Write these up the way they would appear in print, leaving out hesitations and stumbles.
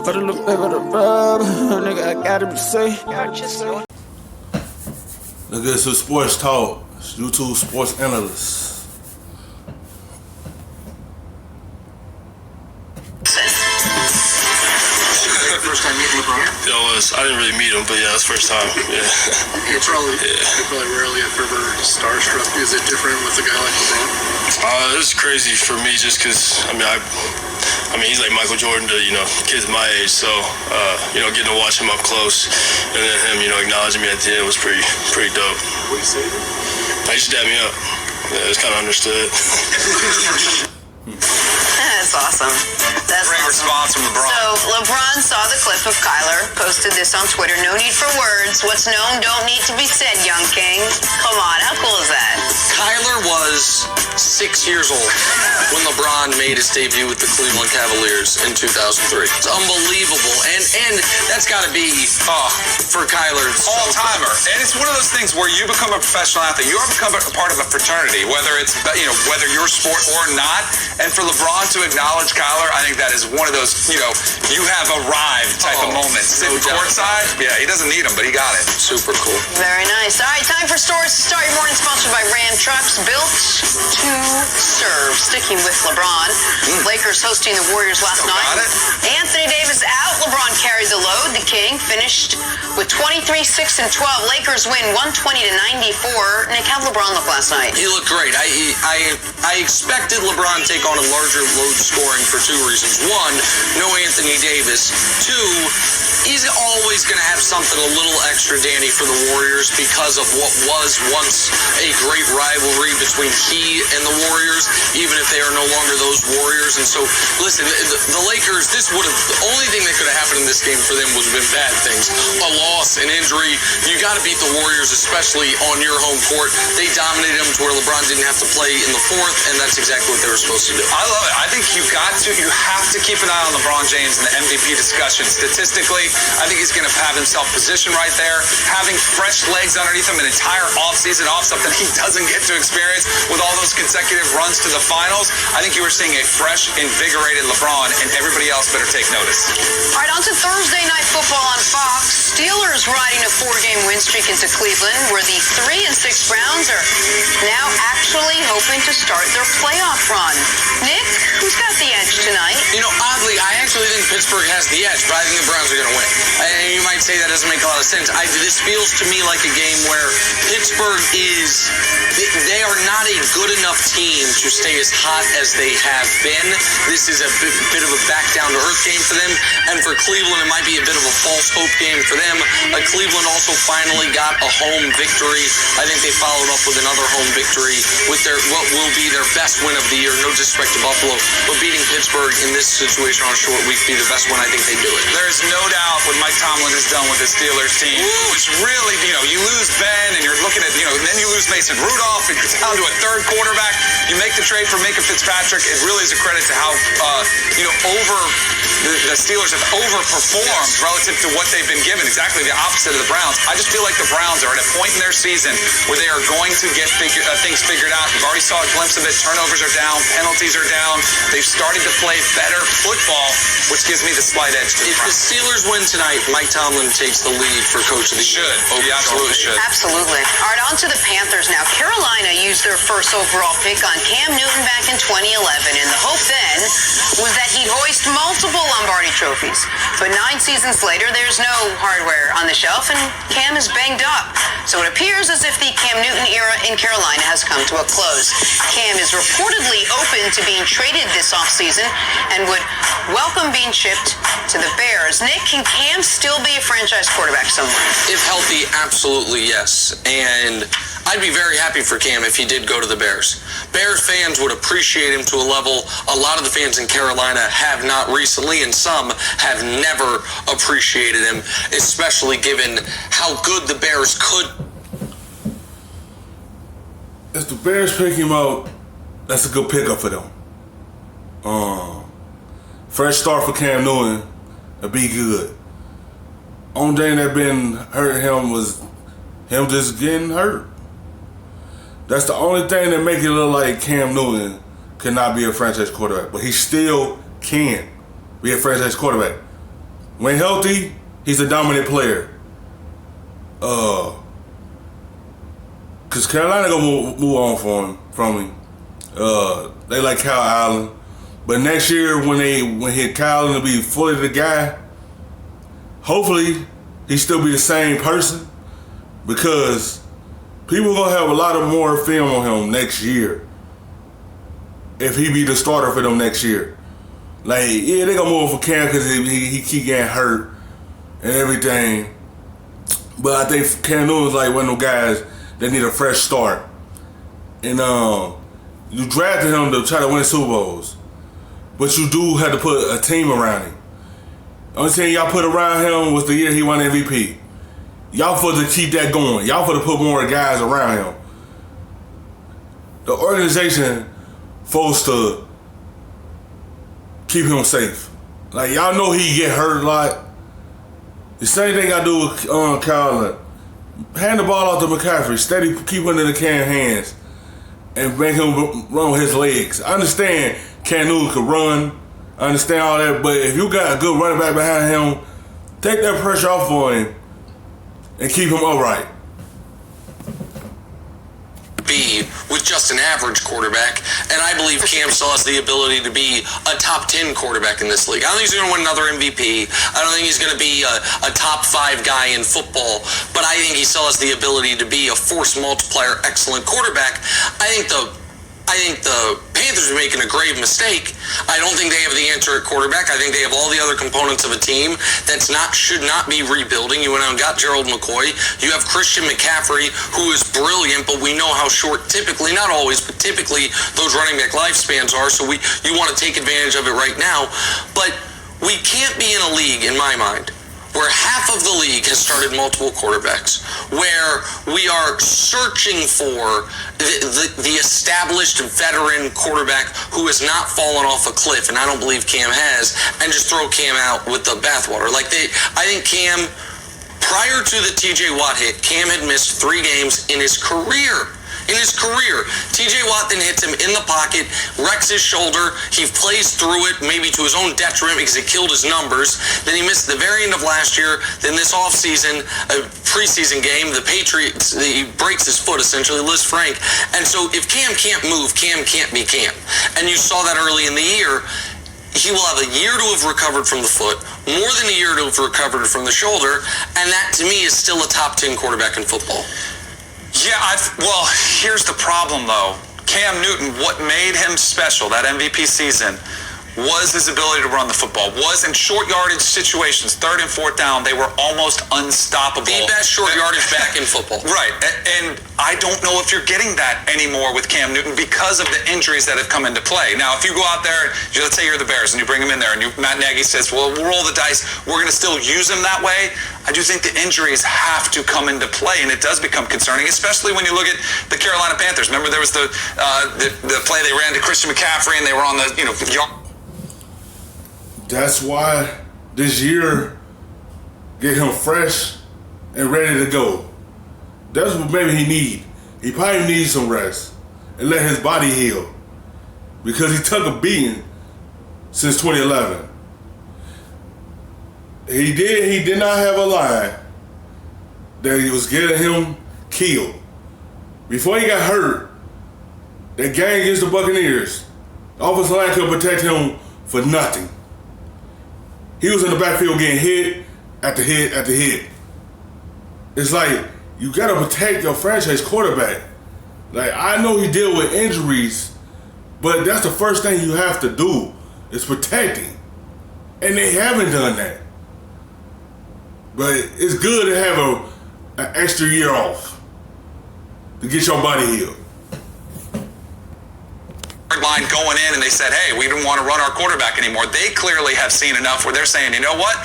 Put a little bit of the rub, nigga, I gotta be safe. Look at some sports talk. YouTube sports analyst. First time meeting LeBron? Yeah, I didn't really meet him, but yeah, it's first time. Yeah. You're probably rarely ever starstruck. Is it different with a guy like LeBron? It's crazy for me just because, I mean, he's like Michael Jordan to, kids my age. So, getting to watch him up close and then him, acknowledging me at the end was pretty dope. What do you say? He just dapped me up. Yeah, it's kind of understood. That's awesome. That's great response from LeBron. So LeBron saw the clip of Kyler, posted this on Twitter. No need for words. What's known don't need to be said, young king. Come on, how cool is that? Kyler was 6 years old when LeBron made his debut with the Cleveland Cavaliers in 2003. It's unbelievable. And that's got to be, for Kyler, all-timer. And it's one of those things where you become a professional athlete. You become a part of a fraternity, whether it's, whether your sport or not. And for LeBron to acknowledge Kyler, I think that is one of those, you have arrived type of moments. Sitting courtside, he doesn't need him, but he got it. super cool. Very nice. All right, time for stories to start your morning, sponsored by Ram Trucks, built to serve. Sticking with LeBron, Lakers hosting the Warriors last night. Anthony Davis out. LeBron carried the load. The King finished with 23, 6, and 12. Lakers win 120-94. Nick, how'd LeBron look last night? He looked great. I expected LeBron to take on a larger load scoring for two reasons. One, no Anthony Davis. Two, he's always going to have something a little extra dandy for the Warriors because of what was once a great rivalry between he and the Warriors, even if they are no longer those Warriors. And so, listen, the Lakers, the only thing that could have happened in this game for them would have been bad things. A loss, an injury. You got to beat the Warriors, especially on your home court. They dominated them to where LeBron didn't have to play in the fourth, and that's exactly what they were supposed to do. I love it. I think you have to keep an eye on LeBron James in the MVP discussion. Statistically, I think he's going to have himself positioned right there, having fresh legs underneath him an entire offseason, something he doesn't get to experience with all those consecutive runs to the finals. I think you were seeing a fresh, invigorated LeBron, and everybody else better take notice. All right, on to Thursday Night Football on Fox. Steelers riding a 4-game win streak into Cleveland, where the 3-6 Browns are now actually hoping to start their playoff run. Nick, who's got the edge tonight? Oddly, I actually think Pittsburgh has the edge, but I think the Browns are going to win. And you might say that doesn't make a lot of sense. This feels to me like a game where Pittsburgh they are not a good enough team to stay as hot as they have been. This is a bit of a back-down-to-earth game for them. And for Cleveland, it might be a bit of a false hope game for them. Cleveland also finally got a home victory. I think they followed up with another home victory with what will be their best win of the year. No disrespect to Buffalo, but beating Pittsburgh in this situation on a short week be the best one. I think they do it. There's no doubt what Mike Tomlin has done with the Steelers team, which really, you lose Ben, and you're looking at, and then you lose Mason Rudolph, and you're down to a third quarterback. You make the trade for Minka Fitzpatrick. It really is a credit to how, the Steelers have overperformed relative to what they've been given. Exactly the opposite of the Browns. I just feel like the Browns are at a point in their season where they are going to get things figured out. You've already saw a glimpse of it. Turnovers are down. Penalties are down. They've started to play better football, which gives me the slight edge to the Browns. If the Steelers win tonight, Mike Tomlin takes the lead for Coach of the Year. He absolutely should. Absolutely. All right, on to the Panthers now. Carolina used their first overall pick on Cam Newton back in 2011, and the hope then was that he'd hoist multiple Lombardi trophies. But 9 seasons later, there's no hardware on the shelf, and Cam is banged up. So it appears as if the Cam Newton era in Carolina has come to a close. Cam is reportedly open to being traded this offseason and would welcome being shipped to the Bears. Nick, can Cam still be a franchise quarterback somewhere? If healthy, absolutely yes. And I'd be very happy for Cam if he did go to the Bears. Bears fans would appreciate him to a level a lot of the fans in Carolina have not recently, and some have never appreciated him, especially given how good the Bears could. If the Bears pick him up, that's a good pickup for them. Fresh start for Cam Newton, it'll be good. Only thing that been hurting him was him just getting hurt. That's the only thing that make it look like Cam Newton cannot be a franchise quarterback, but he still can be a franchise quarterback. When healthy, he's a dominant player. Cause Carolina gonna move on from him. They like Kyle Allen, but next year when Kyle Allen will be fully the guy, hopefully he still be the same person, because people gonna have a lot of more film on him next year if he be the starter for them next year. Like, yeah, they gonna move for Cam because he keep getting hurt and everything. But I think Cam Newton's like one of them guys that need a fresh start. And you drafted him to try to win Super Bowls, but you do have to put a team around him. The only thing y'all put around him was the year he won MVP. Y'all supposed to keep that going. Y'all supposed to put more guys around him. The organization supposed to keep him safe. Like, y'all know he get hurt a lot. The same thing I do with Kyle. Hand the ball out to McCaffrey. Steady, keep it in the Cam hands, and make him run with his legs. I understand Cam Newton could run. I understand all that, but if you got a good running back behind him, take that pressure off for him and keep him upright. Be with just an average quarterback, and I believe Cam still has the ability to be a top 10 quarterback in this league. I don't think he's going to win another MVP. I don't think he's going to be a top 5 guy in football, but I think he still has the ability to be a force multiplier, excellent quarterback. I think the Panthers are making a grave mistake. I don't think they have the answer at quarterback. I think they have all the other components of a team should not be rebuilding. You went out and got Gerald McCoy. You have Christian McCaffrey, who is brilliant, but we know how short, typically, not always, but typically those running back lifespans are. So you want to take advantage of it right now. But we can't be in a league, in my mind, where half of the league has started multiple quarterbacks, where we are searching for the established veteran quarterback who has not fallen off a cliff, and I don't believe Cam has, and just throw Cam out with the bathwater. I think Cam, prior to the TJ Watt hit, Cam had missed 3 games in his career. TJ Watt then hits him in the pocket, wrecks his shoulder. He plays through it, maybe to his own detriment because it killed his numbers. Then he missed the very end of last year. Then this offseason, a preseason game, the Patriots, he breaks his foot essentially, Liz Frank. And so if Cam can't move, Cam can't be Cam. And you saw that early in the year. He will have a year to have recovered from the foot, more than a year to have recovered from the shoulder, and that to me is still a top 10 quarterback in football. Yeah, well, here's the problem, though. Cam Newton, what made him special that MVP season was his ability to run the football. Was in short yardage situations, 3rd and 4th down, they were almost unstoppable. The best short yardage back in football. Right, and I don't know if you're getting that anymore with Cam Newton because of the injuries that have come into play. Now, if you go out there, let's say you're the Bears, and you bring him in there, and Matt Nagy says, well, we'll roll the dice, we're going to still use him that way. I do think the injuries have to come into play, and it does become concerning, especially when you look at the Carolina Panthers. Remember, there was the play they ran to Christian McCaffrey, and they were on the yard. That's why this year, get him fresh and ready to go. That's what maybe he need. He probably needs some rest and let his body heal, because he took a beating since 2011. He did not have a line that he was getting him killed. Before he got hurt, that game against the Buccaneers, the offensive line could protect him for nothing. He was in the backfield getting hit after hit after hit. It's like, you gotta protect your franchise quarterback. Like, I know he deal with injuries, but that's the first thing you have to do, is protect him. And they haven't done that. But it's good to have an extra year off to get your body healed. Line going in, and they said, hey, we don't want to run our quarterback anymore. They clearly have seen enough where they're saying, you know what,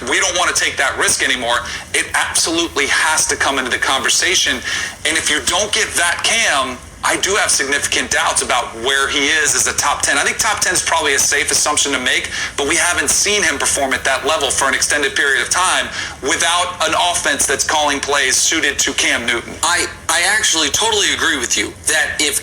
we don't want to take that risk anymore. It absolutely has to come into the conversation, and if you don't get that Cam, I do have significant doubts about where he is as a top 10. I think top 10 is probably a safe assumption to make, but we haven't seen him perform at that level for an extended period of time without an offense that's calling plays suited to Cam Newton. I actually totally agree with you that if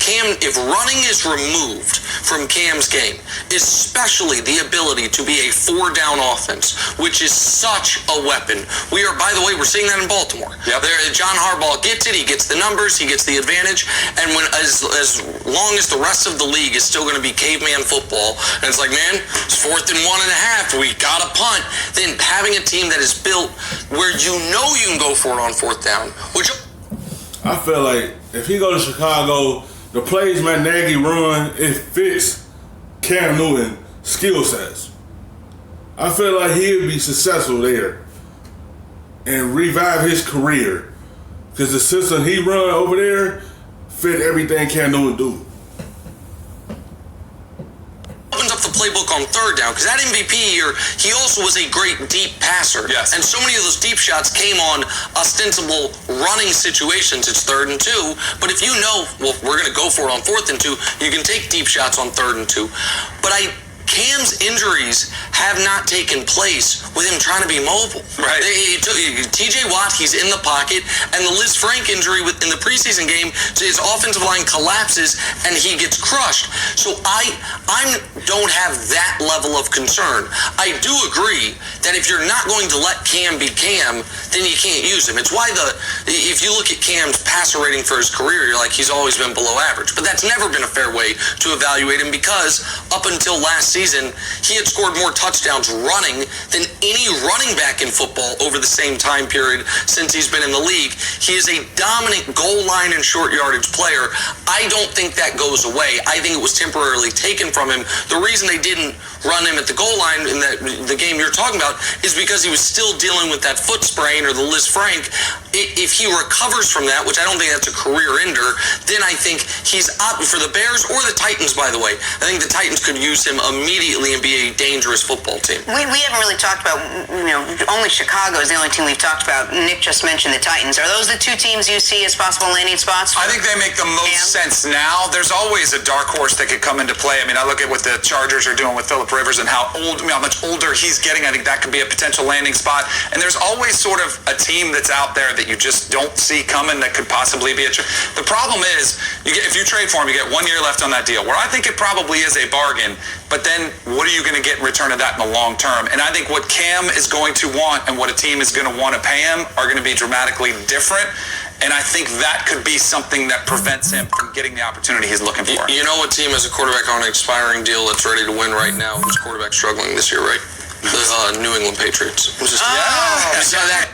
running is removed from Cam's game, especially the ability to be a 4-down offense, which is such a weapon. By the way, we're seeing that in Baltimore. Yep. John Harbaugh gets it, he gets the numbers, he gets the advantage, and as long as the rest of the league is still going to be caveman football, and it's like, man, it's 4th and 1.5, we got to punt, then having a team that is built where you can go for it on 4th down, which I feel like if he go to Chicago, the plays Matt Nagy run, it fits Cam Newton's skill sets. I feel like he'd be successful there and revive his career because the system he run over there fit everything Cam Newton do. opens up the playbook on 3rd down, because that MVP year, he also was a great deep passer. Yes. And so many of those deep shots came on ostensible running situations. It's 3rd and 2. But if you know, well, we're going to go for it on 4th and 2, you can take deep shots on 3rd and 2. But Cam's injuries have not taken place with him trying to be mobile. Right. TJ Watt, he's in the pocket, and the Liz Frank injury in the preseason game, his offensive line collapses and he gets crushed. So I don't have that level of concern. I do agree that if you're not going to let Cam be Cam, then you can't use him. It's why if you look at Cam's passer rating for his career, you're like, he's always been below average. But that's never been a fair way to evaluate him, because up until last season, he had scored more touchdowns running than any running back in football over the same time period since he's been in the league. He is a dominant goal line and short yardage player. I don't think that goes away. I think it was temporarily taken from him. The reason they didn't run him at the goal line in the game you're talking about is because he was still dealing with that foot sprain or the Liz Frank. If he recovers from that, which I don't think that's a career ender, then I think he's up for the Bears or the Titans, by the way. I think the Titans could use him immediately and be a dangerous football team. We haven't really talked about, only Chicago is the only team we've talked about. Nick just mentioned the Titans. Are those the two teams you see as possible landing spots? I think they make the most sense now. There's always a dark horse that could come into play. I mean, I look at what the Chargers are doing with Phillip Rivers and how much older he's getting. I think that could be a potential landing spot. And there's always sort of a team that's out there that you just don't see coming that could possibly be the problem is, if you trade for him, you get 1 year left on that deal, where I think it probably is a bargain. But then what are you going to get in return of that in the long term? And I think what Cam is going to want and what a team is going to want to pay him are going to be dramatically different. And I think that could be something that prevents him from getting the opportunity he's looking for. You know what team has a quarterback on an expiring deal that's ready to win right now? Whose quarterback struggling this year, right? The New England Patriots. Yeah. You saw that?